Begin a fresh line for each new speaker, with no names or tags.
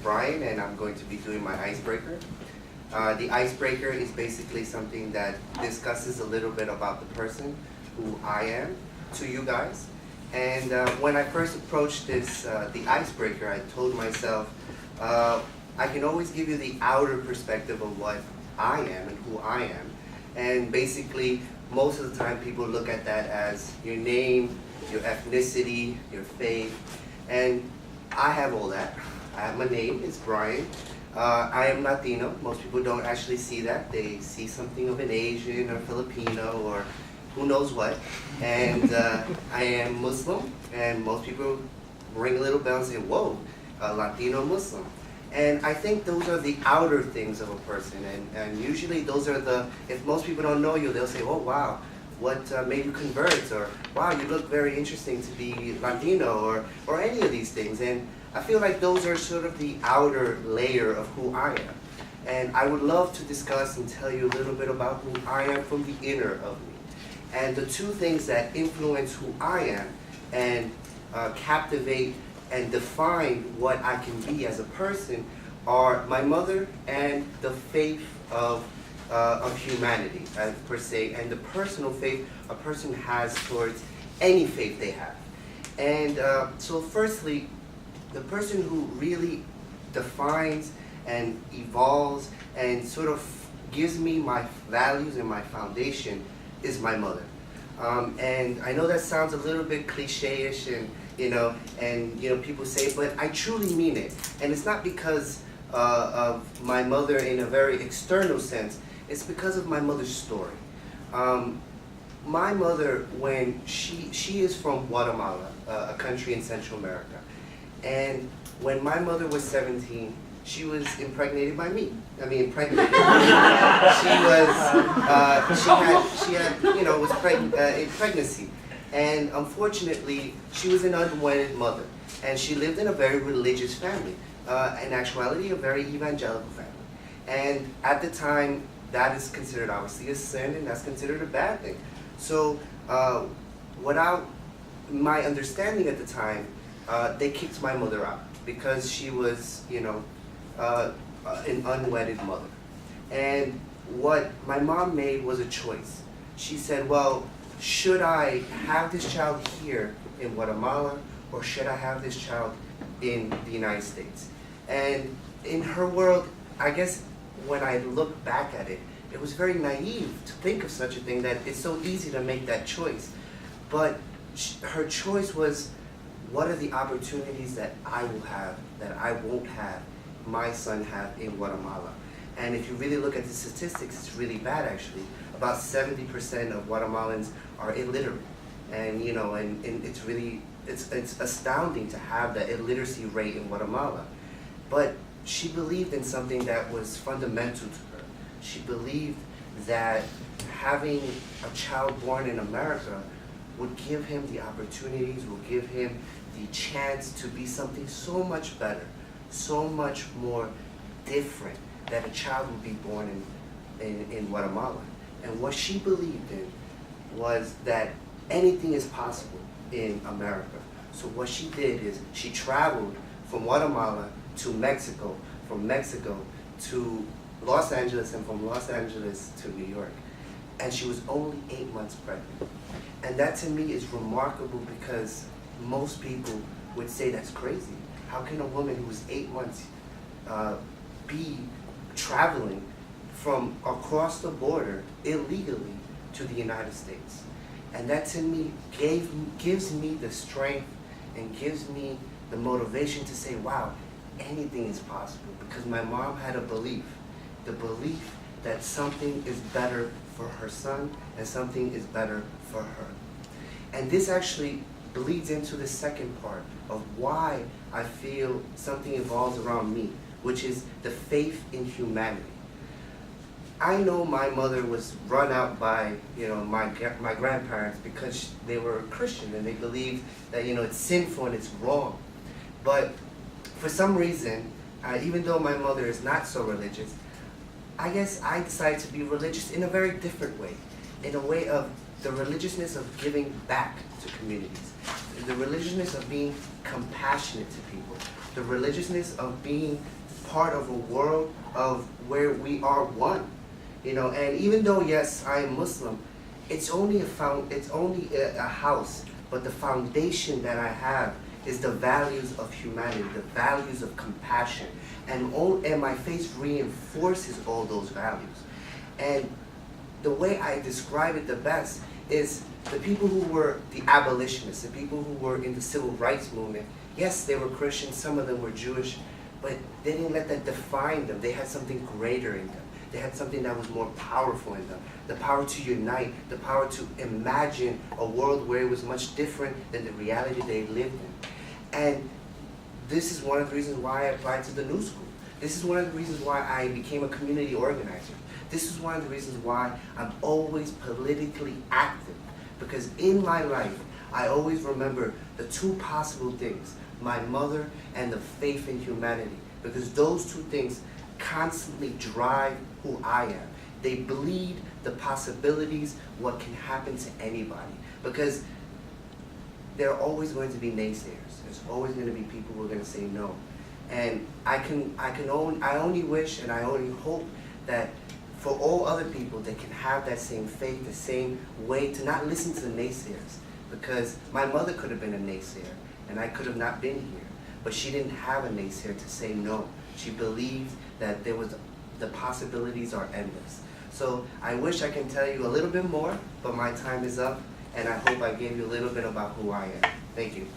Bryan, and I'm going to be doing my icebreaker. The icebreaker is basically something that discusses a little bit about the person who I am to you guys. And when I first approached this, the icebreaker, I told myself, I can always give you the outer perspective of what I am and who I am. And basically, most of the time people look at that as your name, your ethnicity, your faith, and I have all that. I have my name, it's Bryan. I am Latino. Most people don't actually see that. They see something of an Asian or Filipino or who knows what. And I am Muslim, and most people ring a little bell and say, whoa, a Latino Muslim. And I think those are the outer things of a person, and usually those are the, if most people don't know you, they'll say, oh wow, what made you convert, or wow, you look very interesting to be Latino, or any of these things. And I feel like those are sort of the outer layer of who I am. And I would love to discuss and tell you a little bit about who I am from the inner of me. And the two things that influence who I am and captivate and define what I can be as a person are my mother and the faith of humanity, per se, and the personal faith a person has towards any faith they have. And so firstly, the person who really defines and evolves and sort of gives me my values and my foundation is my mother. And I know that sounds a little bit cliche-ish, and people say, but I truly mean it. And it's not because of my mother in a very external sense. It's because of my mother's story. My mother, when she is from Guatemala, a country in Central America, and when my mother was 17, she was impregnated by me. I mean, impregnated. She had in pregnancy. And unfortunately, she was an unwedded mother. And she lived in a very religious family. In actuality, a very evangelical family. And at the time, that is considered obviously a sin, and that's considered a bad thing. So without my understanding at the time, they kicked my mother out because she was, an unwedded mother. And what my mom made was a choice. She said, well, should I have this child here in Guatemala, or should I have this child in the United States? And in her world, I guess when I look back at it, it was very naive to think of such a thing, that it's so easy to make that choice. But her choice was, what are the opportunities that I will have that I won't have, my son have in Guatemala? And if you really look at the statistics, it's really bad actually. About 70% of Guatemalans are illiterate. And it's really, it's astounding to have the illiteracy rate in Guatemala. But she believed in something that was fundamental to her. She believed that having a child born in America would give him the opportunities, would give him the chance to be something so much better, so much more different, that a child would be born in Guatemala. And what she believed in was that anything is possible in America. So what she did is she traveled from Guatemala to Mexico, from Mexico to Los Angeles, and from Los Angeles to New York. And she was only 8 months pregnant. And that to me is remarkable, because most people would say that's crazy. How can a woman who's 8 months be traveling from across the border illegally to the United States? And that to me gives me the strength and gives me the motivation to say, wow, anything is possible, because my mom had a belief, the belief that something is better for her son and something is better for her. And this actually bleeds into the second part of why I feel something evolves around me, which is the faith in humanity. I know my mother was run out by my grandparents because they were Christian and they believed that it's sinful and it's wrong. But for some reason, even though my mother is not so religious, I guess I decided to be religious in a very different way, in a way of the religiousness of giving back to communities, the religiousness of being compassionate to people, the religiousness of being part of a world of where we are one. You know, and even though, yes, I am Muslim, it's only a house, but the foundation that I have is the values of humanity, the values of compassion, and my faith reinforces all those values. And the way I describe it the best is the people who were the abolitionists, the people who were in the civil rights movement. Yes, they were Christian, some of them were Jewish, but they didn't let that define them. They had something greater in them. They had something that was more powerful in them. The power to unite, the power to imagine a world where it was much different than the reality they lived in. And this is one of the reasons why I applied to the New School. This is one of the reasons why I became a community organizer. This is one of the reasons why I'm always politically active. Because in my life, I always remember the two possible things, my mother and the faith in humanity. Because those two things constantly drive who I am. They bleed the possibilities, what can happen to anybody. Because there are always going to be naysayers. There's always going to be people who are going to say no. And I only wish and I only hope that for all other people, they can have that same faith, the same way to not listen to the naysayers. Because my mother could have been a naysayer, and I could have not been here. But she didn't have a naysayer to say no. She believed that the possibilities are endless. So I wish I can tell you a little bit more, but my time is up, and I hope I gave you a little bit about who I am. Thank you.